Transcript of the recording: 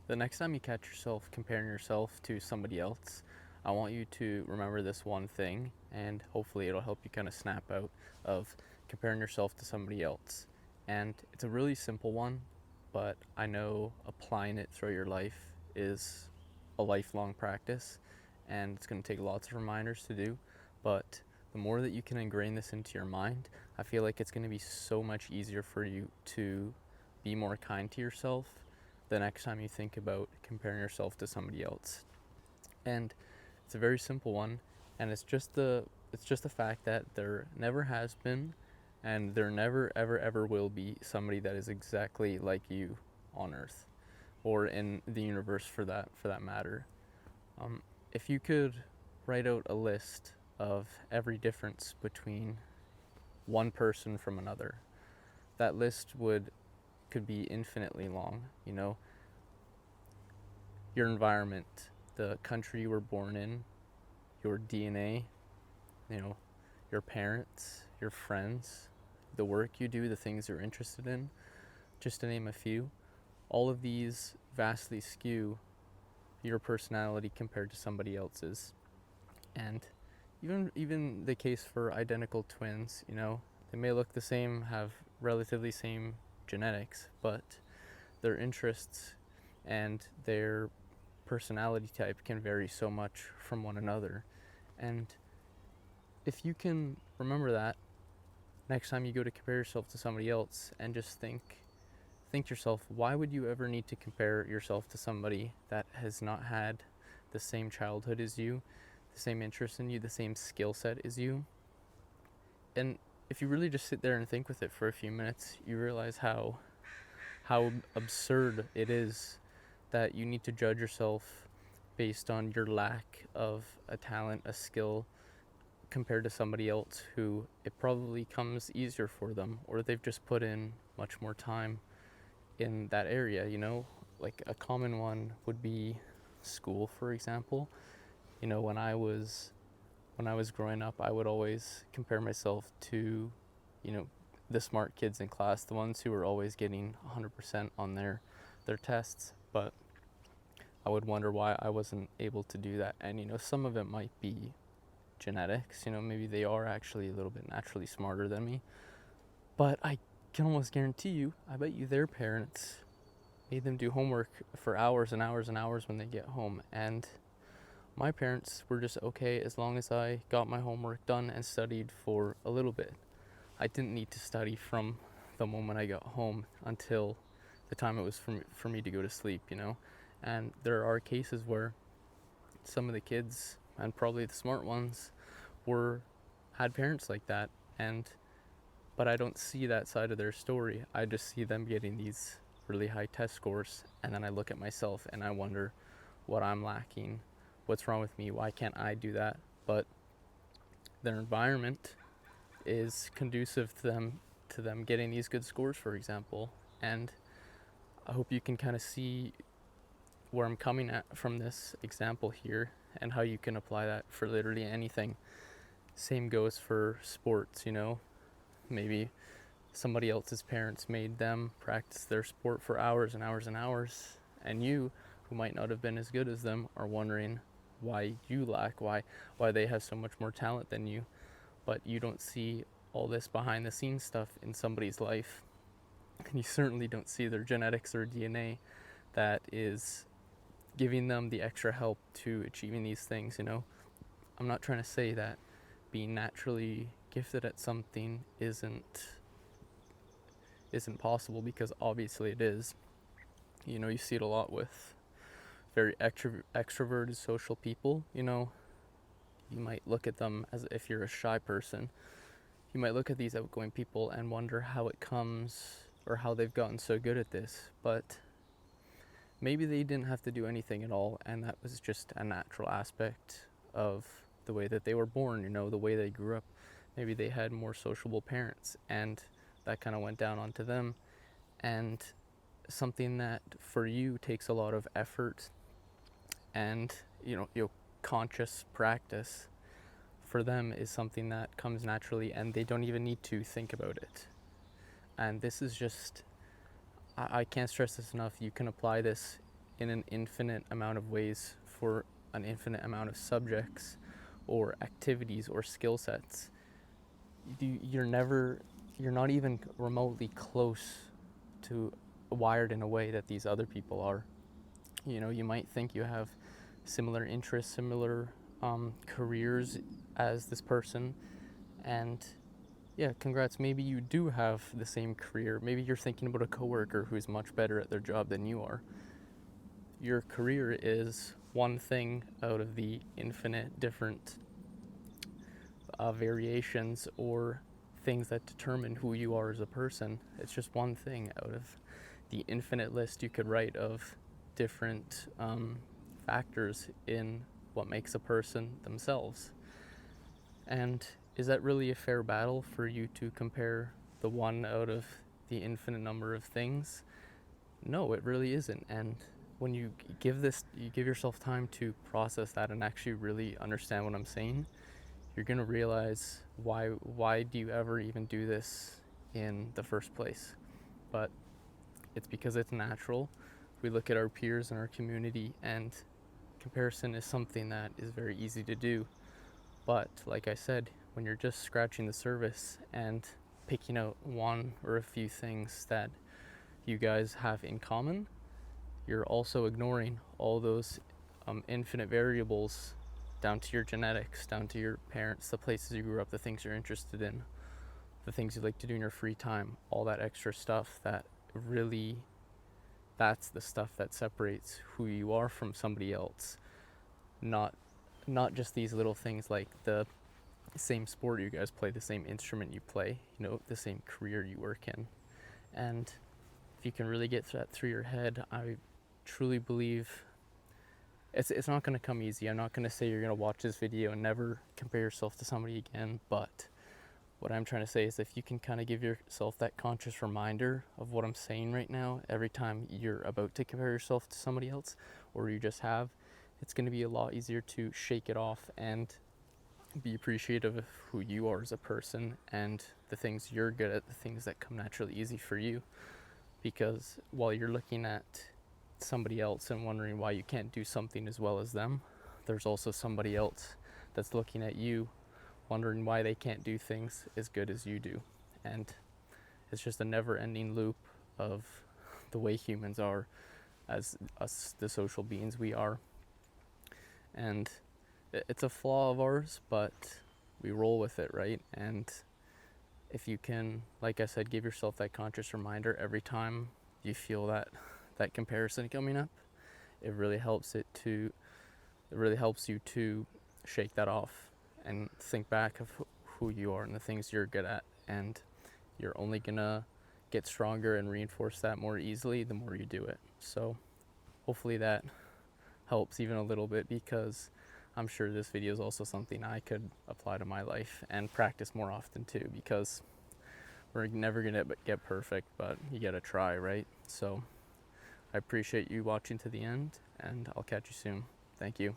The next time you catch yourself comparing yourself to somebody else, I want you to remember this one thing, and hopefully it'll help you kind of snap out of comparing yourself to somebody else. And it's a really simple one, but I know applying it throughout your life is a lifelong practice, and it's going to take lots of reminders to do. But the more that you can ingrain this into your mind, I feel like it's going to be so much easier for you to be more kind to yourself the next time you think about comparing yourself to somebody else. And it's a very simple one, and it's just the fact that there never has been, and there never ever will be somebody that is exactly like you on Earth or in the universe for that matter. If you could write out a list of every difference between one person from another, that list would could be infinitely long. Your environment, the country you were born in, your DNA, you know, your parents, your friends, the work you do, the things you're interested in, just to name a few. All of these vastly skew your personality compared to somebody else's. And even the case for identical twins, they may look the same, have relatively same genetics, but their interests and their personality type can vary so much from one another. And if you can remember that next time you go to compare yourself to somebody else, and just think to yourself, why would you ever need to compare yourself to somebody that has not had the same childhood as you, the same interest in you, the same skill set as you? And if you really just sit there and think with it for a few minutes, you realize how absurd it is that you need to judge yourself based on your lack of a talent, a skill, compared to somebody else who it probably comes easier for them, or they've just put in much more time in that area. Like a common one would be school, for example. When I was growing up, I would always compare myself to, you know, the smart kids in class, the ones who were always getting 100% on their tests. But I would wonder why I wasn't able to do that. And some of it might be genetics. Maybe they are actually a little bit naturally smarter than me. But I can almost guarantee you, I bet you their parents made them do homework for hours and hours and hours when they get home. And my parents were just okay as long as I got my homework done and studied for a little bit. I didn't need to study from the moment I got home until the time it was for me to go to sleep. And there are cases where some of the kids, and probably the smart ones, had parents like that, but I don't see that side of their story. I just see them getting these really high test scores, and then I look at myself and I wonder what I'm lacking, what's wrong with me, why can't I do that? But their environment is conducive to them getting these good scores, for example. And I hope you can kind of see where I'm coming at from this example here, and how you can apply that for literally anything. Same goes for sports. Maybe somebody else's parents made them practice their sport for hours and hours and hours, and you, who might not have been as good as them, are wondering why you lack, why they have so much more talent than you. But you don't see all this behind the scenes stuff in somebody's life, and you certainly don't see their genetics or DNA that is giving them the extra help to achieving these things. I'm not trying to say that being naturally gifted at something isn't possible, because obviously it is. You see it a lot with very extroverted social people. You might look at them, as if you're a shy person, you might look at these outgoing people and wonder how it comes, or how they've gotten so good at this. But maybe they didn't have to do anything at all, and that was just a natural aspect of the way that they were born, the way they grew up. Maybe they had more sociable parents, and that kind of went down onto them. And something that for you takes a lot of effort and conscious practice, for them is something that comes naturally, and they don't even need to think about it. And this is just, I can't stress this enough. You can apply this in an infinite amount of ways for an infinite amount of subjects or activities or skill sets, you're not even remotely close to wired in a way that these other people are. You know, you might think you have similar interests, similar careers as this person, and yeah, congrats, maybe you do have the same career. Maybe you're thinking about a coworker who's much better at their job than you are. Your career is one thing out of the infinite different variations or things that determine who you are as a person. It's just one thing out of the infinite list you could write of different factors in what makes a person themselves. And is that really a fair battle for you to compare the one out of the infinite number of things? No, it really isn't. And when you give yourself time to process that and actually really understand what I'm saying, you're gonna realize why do you ever even do this in the first place? But it's because it's natural. We look at our peers in our community, and comparison is something that is very easy to do. But like I said, when you're just scratching the surface and picking out one or a few things that you guys have in common, you're also ignoring all those infinite variables down to your genetics, down to your parents, the places you grew up, the things you're interested in, the things you like to do in your free time, all that extra stuff that really, that's the stuff that separates who you are from somebody else. Not just these little things like the same sport you guys play, the same instrument you play, you know, the same career you work in. And if you can really get that through your head, I truly believe it's not going to come easy. I'm not going to say you're going to watch this video and never compare yourself to somebody again, but what I'm trying to say is if you can kind of give yourself that conscious reminder of what I'm saying right now every time you're about to compare yourself to somebody else, or you just have, it's going to be a lot easier to shake it off and be appreciative of who you are as a person and the things you're good at, the things that come naturally easy for you. Because while you're looking at somebody else and wondering why you can't do something as well as them, there's also somebody else that's looking at you wondering why they can't do things as good as you do. And it's just a never-ending loop of the way humans are, as us, the social beings we are. And it's a flaw of ours, but we roll with it, right? And if you can, like I said, give yourself that conscious reminder every time you feel that comparison coming up, it really helps you to shake that off and think back of who you are and the things you're good at, and you're only gonna get stronger and reinforce that more easily the more you do it. So hopefully that helps even a little bit, because I'm sure this video is also something I could apply to my life and practice more often too, because we're never gonna get perfect, but you gotta try, right? So I appreciate you watching to the end, and I'll catch you soon. Thank you.